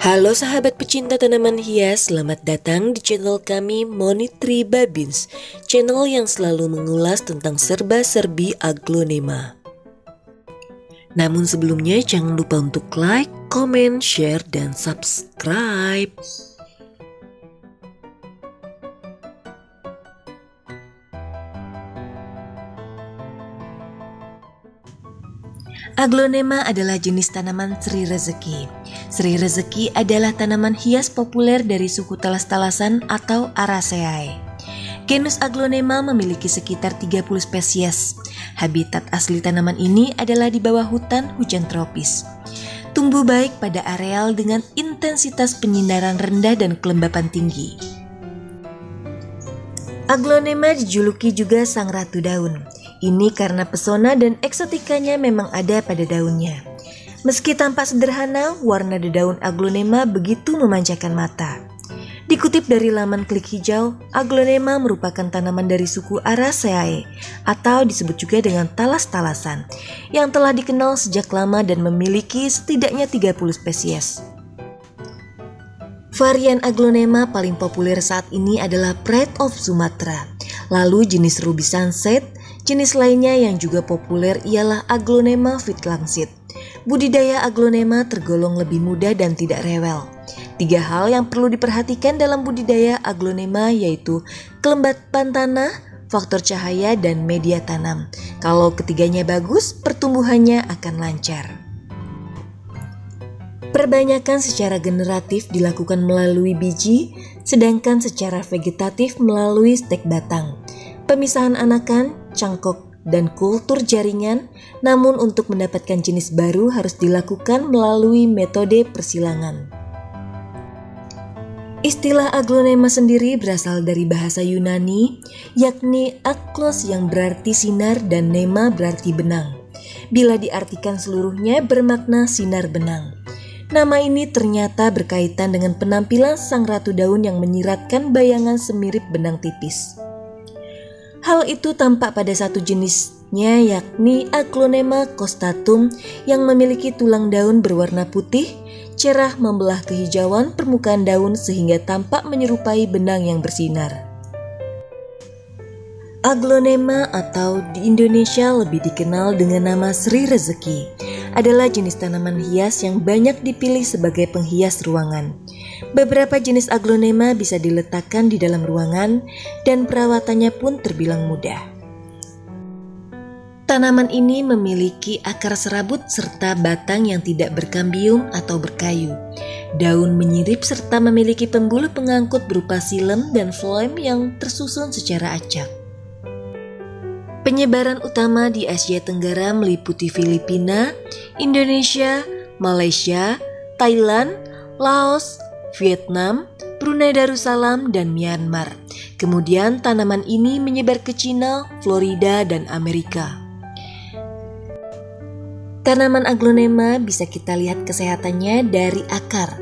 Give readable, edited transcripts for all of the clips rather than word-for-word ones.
Halo sahabat pecinta tanaman hias, selamat datang di channel kami Monitri Babins, channel yang selalu mengulas tentang serba-serbi aglonema. Namun sebelumnya jangan lupa untuk like, comment, share, dan subscribe. Aglonema adalah jenis tanaman Sri Rezeki. Sri Rezeki adalah tanaman hias populer dari suku talas-talasan atau Araceae. Genus Aglonema memiliki sekitar 30 spesies. Habitat asli tanaman ini adalah di bawah hutan hujan tropis. Tumbuh baik pada areal dengan intensitas penyinaran rendah dan kelembapan tinggi. Aglonema dijuluki juga sang ratu daun. Ini karena pesona dan eksotikanya memang ada pada daunnya. Meski tampak sederhana, warna daun aglonema begitu memanjakan mata. Dikutip dari laman Klik Hijau, aglonema merupakan tanaman dari suku Araceae atau disebut juga dengan talas-talasan yang telah dikenal sejak lama dan memiliki setidaknya 30 spesies. Varian aglonema paling populer saat ini adalah Pride of Sumatra. Lalu jenis Ruby Sunset. Jenis lainnya yang juga populer ialah Aglonema Vitlangsit. Budidaya aglonema tergolong lebih mudah dan tidak rewel. 3 hal yang perlu diperhatikan dalam budidaya aglonema yaitu kelembapan tanah, faktor cahaya, dan media tanam. Kalau ketiganya bagus, pertumbuhannya akan lancar. Perbanyakan secara generatif dilakukan melalui biji, sedangkan secara vegetatif melalui stek batang. Pemisahan anakan, cangkok, dan kultur jaringan, namun untuk mendapatkan jenis baru harus dilakukan melalui metode persilangan. Istilah aglonema sendiri berasal dari bahasa Yunani, yakni aklos yang berarti sinar dan nema berarti benang. Bila diartikan seluruhnya bermakna sinar benang. Nama ini ternyata berkaitan dengan penampilan sang ratu daun yang menyiratkan bayangan semirip benang tipis. Hal itu tampak pada satu jenisnya yakni Aglonema costatum yang memiliki tulang daun berwarna putih, cerah membelah kehijauan permukaan daun sehingga tampak menyerupai benang yang bersinar. Aglonema atau di Indonesia lebih dikenal dengan nama Sri Rezeki adalah jenis tanaman hias yang banyak dipilih sebagai penghias ruangan. Beberapa jenis aglonema bisa diletakkan di dalam ruangan dan perawatannya pun terbilang mudah. Tanaman ini memiliki akar serabut serta batang yang tidak berkambium atau berkayu. Daun menyirip serta memiliki pembuluh pengangkut berupa xilem dan phloem yang tersusun secara acak. Penyebaran utama di Asia Tenggara meliputi Filipina, Indonesia, Malaysia, Thailand, Laos, Vietnam, Brunei Darussalam, dan Myanmar. Kemudian tanaman ini menyebar ke Cina, Florida, dan Amerika. Tanaman aglonema bisa kita lihat kesehatannya dari akar.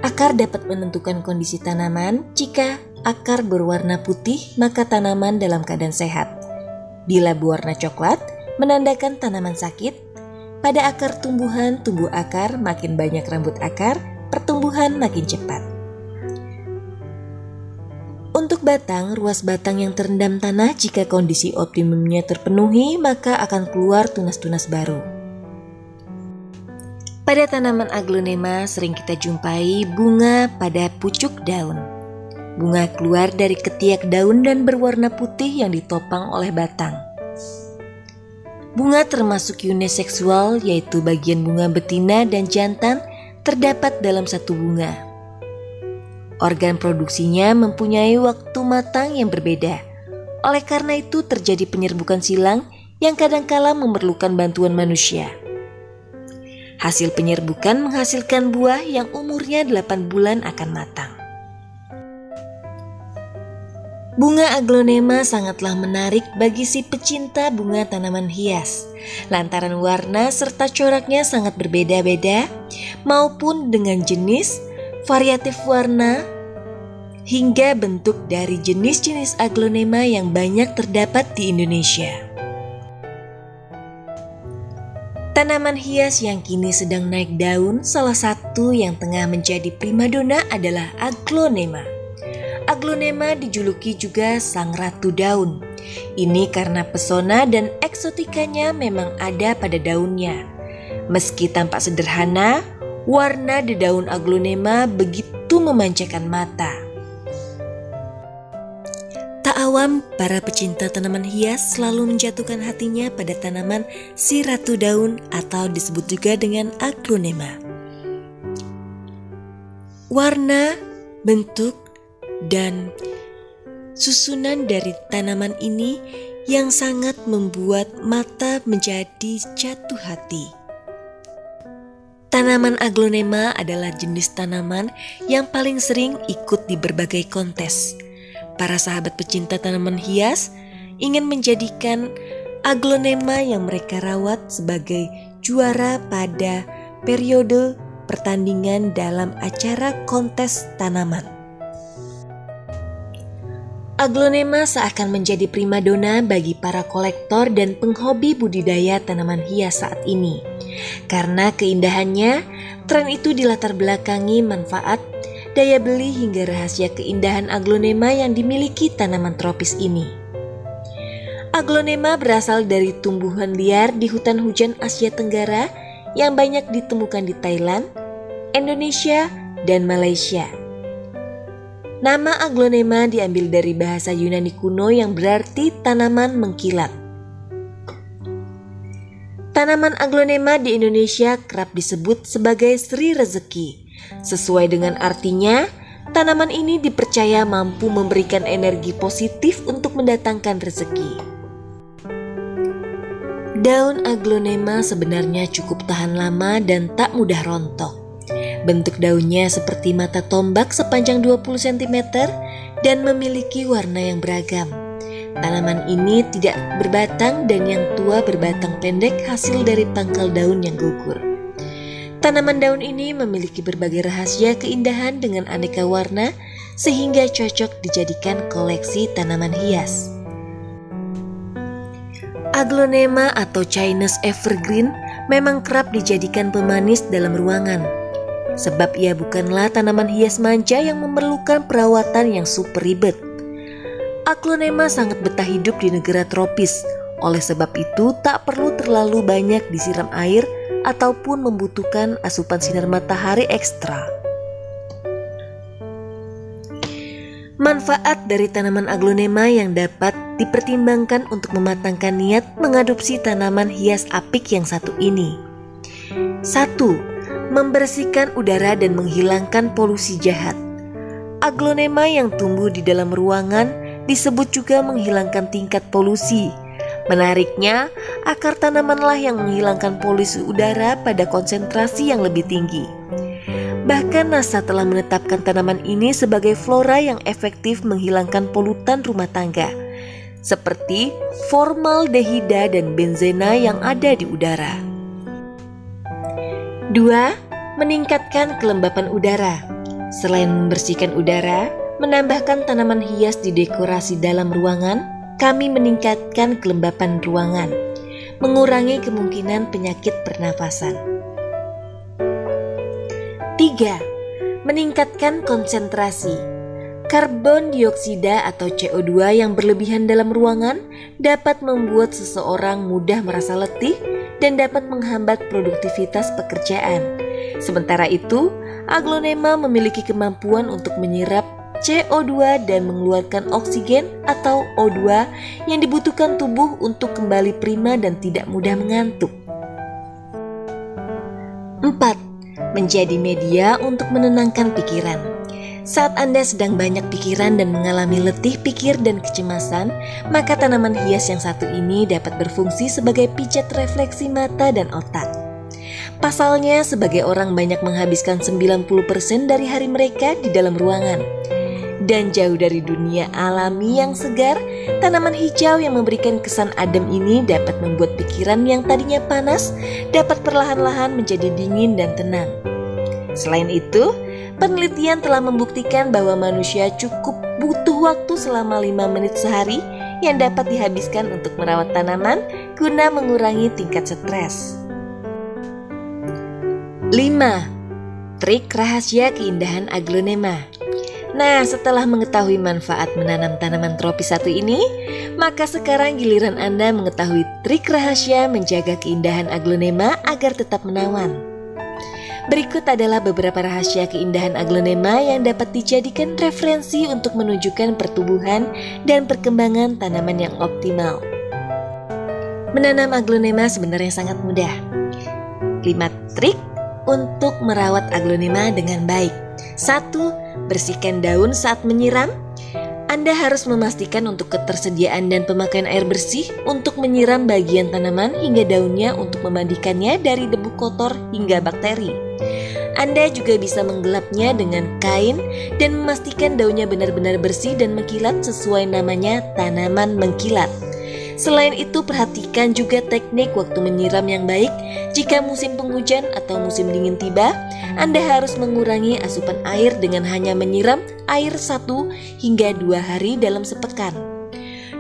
Akar dapat menentukan kondisi tanaman. Jika akar berwarna putih, maka tanaman dalam keadaan sehat. Bila berwarna coklat, menandakan tanaman sakit. Pada akar tumbuhan, tumbuh akar, makin banyak rambut akar, pertumbuhan makin cepat. Untuk batang, ruas batang yang terendam tanah jika kondisi optimumnya terpenuhi, maka akan keluar tunas-tunas baru. Pada tanaman aglonema sering kita jumpai bunga pada pucuk daun. Bunga keluar dari ketiak daun dan berwarna putih yang ditopang oleh batang. Bunga termasuk uniseksual, yaitu bagian bunga betina dan jantan terdapat dalam satu bunga. Organ produksinya mempunyai waktu matang yang berbeda. Oleh karena itu terjadi penyerbukan silang yang kadangkala memerlukan bantuan manusia. Hasil penyerbukan menghasilkan buah yang umurnya 8 bulan akan matang. Bunga aglonema sangatlah menarik bagi si pecinta bunga tanaman hias, lantaran warna serta coraknya sangat berbeda-beda, maupun dengan jenis, variatif warna, hingga bentuk dari jenis-jenis aglonema yang banyak terdapat di Indonesia. Tanaman hias yang kini sedang naik daun, salah satu yang tengah menjadi primadona adalah aglonema. Aglonema dijuluki juga sang ratu daun. Ini karena pesona dan eksotikanya memang ada pada daunnya. Meski tampak sederhana, warna di daun aglonema begitu memanjakan mata. Tak awam, para pecinta tanaman hias selalu menjatuhkan hatinya pada tanaman si ratu daun atau disebut juga dengan aglonema. Warna, bentuk, dan susunan dari tanaman ini yang sangat membuat mata menjadi jatuh hati. Tanaman aglonema adalah jenis tanaman yang paling sering ikut di berbagai kontes. Para sahabat pecinta tanaman hias ingin menjadikan aglonema yang mereka rawat sebagai juara pada periode pertandingan dalam acara kontes tanaman. Aglonema seakan menjadi primadona bagi para kolektor dan penghobi budidaya tanaman hias saat ini. Karena keindahannya, tren itu dilatar belakangi manfaat, daya beli hingga rahasia keindahan aglonema yang dimiliki tanaman tropis ini. Aglonema berasal dari tumbuhan liar di hutan hujan Asia Tenggara yang banyak ditemukan di Thailand, Indonesia, dan Malaysia. Nama aglonema diambil dari bahasa Yunani kuno yang berarti tanaman mengkilat. Tanaman aglonema di Indonesia kerap disebut sebagai Sri Rezeki. Sesuai dengan artinya, tanaman ini dipercaya mampu memberikan energi positif untuk mendatangkan rezeki. Daun aglonema sebenarnya cukup tahan lama dan tak mudah rontok. Bentuk daunnya seperti mata tombak sepanjang 20 cm dan memiliki warna yang beragam. Tanaman ini tidak berbatang dan yang tua berbatang pendek hasil dari pangkal daun yang gugur. Tanaman daun ini memiliki berbagai rahasia keindahan dengan aneka warna sehingga cocok dijadikan koleksi tanaman hias. Aglonema atau Chinese evergreen memang kerap dijadikan pemanis dalam ruangan. Sebab ia bukanlah tanaman hias manja yang memerlukan perawatan yang super ribet. Aglonema sangat betah hidup di negara tropis. Oleh sebab itu tak perlu terlalu banyak disiram air ataupun membutuhkan asupan sinar matahari ekstra. Manfaat dari tanaman aglonema yang dapat dipertimbangkan untuk mematangkan niat mengadopsi tanaman hias apik yang satu ini. 1. Membersihkan udara dan menghilangkan polusi jahat. Aglonema yang tumbuh di dalam ruangan disebut juga menghilangkan tingkat polusi. Menariknya, akar tanamanlah yang menghilangkan polusi udara pada konsentrasi yang lebih tinggi. Bahkan NASA telah menetapkan tanaman ini sebagai flora yang efektif menghilangkan polutan rumah tangga, seperti formaldehida dan benzena yang ada di udara. 2. Meningkatkan kelembapan udara. Selain membersihkan udara, menambahkan tanaman hias di dekorasi dalam ruangan, kami meningkatkan kelembapan ruangan, mengurangi kemungkinan penyakit pernafasan. 3. Meningkatkan konsentrasi. Karbon dioksida atau CO2 yang berlebihan dalam ruangan dapat membuat seseorang mudah merasa letih dan dapat menghambat produktivitas pekerjaan. Sementara itu, aglonema memiliki kemampuan untuk menyerap CO2 dan mengeluarkan oksigen atau O2 yang dibutuhkan tubuh untuk kembali prima dan tidak mudah mengantuk. 4. Menjadi media untuk menenangkan pikiran. Saat Anda sedang banyak pikiran dan mengalami letih pikir dan kecemasan, maka tanaman hias yang satu ini dapat berfungsi sebagai pijat refleksi mata dan otak. Pasalnya, sebagai orang banyak menghabiskan 90% dari hari mereka di dalam ruangan. Dan jauh dari dunia alami yang segar, tanaman hijau yang memberikan kesan adem ini dapat membuat pikiran yang tadinya panas dapat perlahan-lahan menjadi dingin dan tenang. Selain itu, penelitian telah membuktikan bahwa manusia cukup butuh waktu selama 5 menit sehari yang dapat dihabiskan untuk merawat tanaman guna mengurangi tingkat stres. 5. Trik rahasia keindahan aglonema. Nah, setelah mengetahui manfaat menanam tanaman tropis satu ini, maka sekarang giliran Anda mengetahui trik rahasia menjaga keindahan aglonema agar tetap menawan. Berikut adalah beberapa rahasia keindahan aglonema yang dapat dijadikan referensi untuk menunjukkan pertumbuhan dan perkembangan tanaman yang optimal. Menanam aglonema sebenarnya sangat mudah. 5 trik untuk merawat aglonema dengan baik. 1. Bersihkan daun saat menyiram. Anda harus memastikan untuk ketersediaan dan pemakaian air bersih untuk menyiram bagian tanaman hingga daunnya untuk memandikannya dari debu kotor hingga bakteri. Anda juga bisa menggelapnya dengan kain dan memastikan daunnya benar-benar bersih dan mengkilat sesuai namanya tanaman mengkilat. Selain itu, perhatikan juga teknik waktu menyiram yang baik. Jika musim penghujan atau musim dingin tiba, Anda harus mengurangi asupan air dengan hanya menyiram air 1 hingga 2 hari dalam sepekan.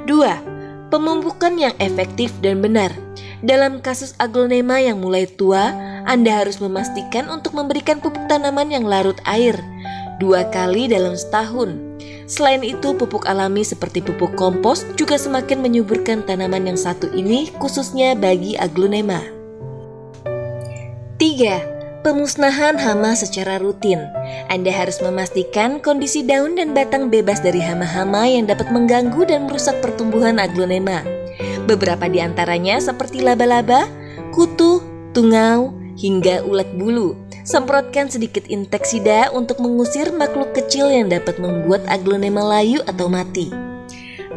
2. Pemupukan yang efektif dan benar. Dalam kasus aglonema yang mulai tua, Anda harus memastikan untuk memberikan pupuk tanaman yang larut air 2 kali dalam setahun. Selain itu, pupuk alami seperti pupuk kompos juga semakin menyuburkan tanaman yang satu ini, khususnya bagi aglonema. 3. Pemusnahan hama secara rutin. Anda harus memastikan kondisi daun dan batang bebas dari hama-hama yang dapat mengganggu dan merusak pertumbuhan aglonema. Beberapa di antaranya seperti laba-laba, kutu, tungau, hingga ulat bulu. Semprotkan sedikit insektisida untuk mengusir makhluk kecil yang dapat membuat aglonema layu atau mati.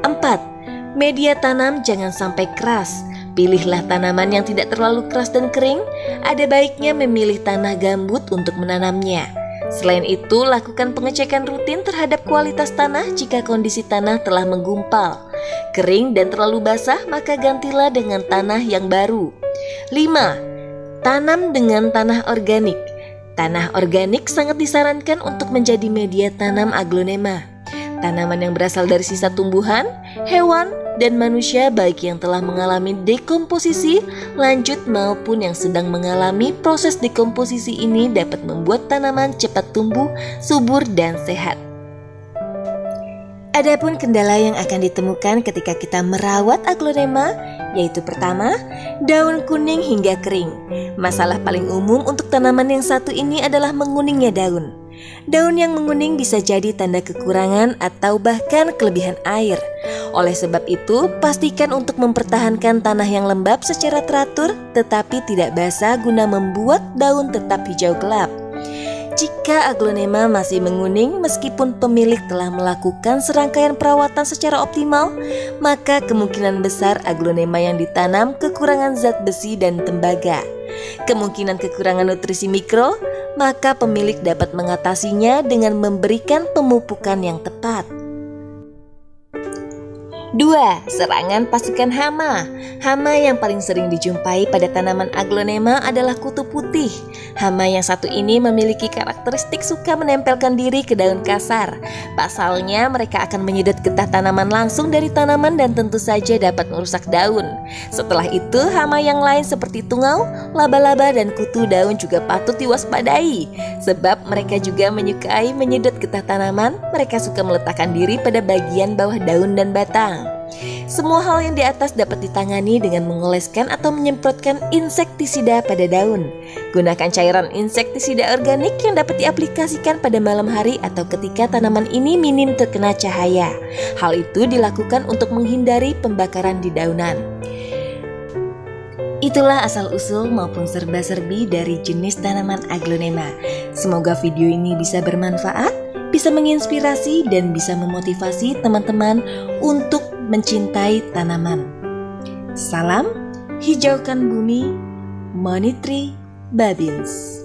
4. Media tanam jangan sampai keras. Pilihlah tanaman yang tidak terlalu keras dan kering. Ada baiknya memilih tanah gambut untuk menanamnya. Selain itu, lakukan pengecekan rutin terhadap kualitas tanah jika kondisi tanah telah menggumpal, kering dan terlalu basah, maka gantilah dengan tanah yang baru. 5. Tanam dengan tanah organik. Tanah organik sangat disarankan untuk menjadi media tanam aglonema. Tanaman yang berasal dari sisa tumbuhan, hewan, dan manusia baik yang telah mengalami dekomposisi lanjut maupun yang sedang mengalami proses dekomposisi ini dapat membuat tanaman cepat tumbuh, subur, dan sehat. Adapun kendala yang akan ditemukan ketika kita merawat aglonema, yaitu pertama, daun kuning hingga kering. Masalah paling umum untuk tanaman yang satu ini adalah menguningnya daun. Daun yang menguning bisa jadi tanda kekurangan atau bahkan kelebihan air. Oleh sebab itu, pastikan untuk mempertahankan tanah yang lembab secara teratur tetapi tidak basah guna membuat daun tetap hijau gelap. Jika aglonema masih menguning meskipun pemilik telah melakukan serangkaian perawatan secara optimal, maka kemungkinan besar aglonema yang ditanam kekurangan zat besi dan tembaga. Kemungkinan kekurangan nutrisi mikro, maka pemilik dapat mengatasinya dengan memberikan pemupukan yang tepat. 2. Serangan pasukan hama. Hama yang paling sering dijumpai pada tanaman aglonema adalah kutu putih. Hama yang satu ini memiliki karakteristik suka menempelkan diri ke daun kasar. Pasalnya, mereka akan menyedot getah tanaman langsung dari tanaman dan tentu saja dapat merusak daun. Setelah itu, hama yang lain seperti tungau, laba-laba, dan kutu daun juga patut diwaspadai. Sebab mereka juga menyukai menyedot getah tanaman, mereka suka meletakkan diri pada bagian bawah daun dan batang. Semua hal yang di atas dapat ditangani dengan mengoleskan atau menyemprotkan insektisida pada daun. Gunakan cairan insektisida organik yang dapat diaplikasikan pada malam hari atau ketika tanaman ini minim terkena cahaya. Hal itu dilakukan untuk menghindari pembakaran di daunan. Itulah asal-usul maupun serba-serbi dari jenis tanaman aglonema. Semoga video ini bisa bermanfaat, bisa menginspirasi, dan bisa memotivasi teman-teman untuk mencintai tanaman. Salam, hijaukan bumi, Monitri Babins.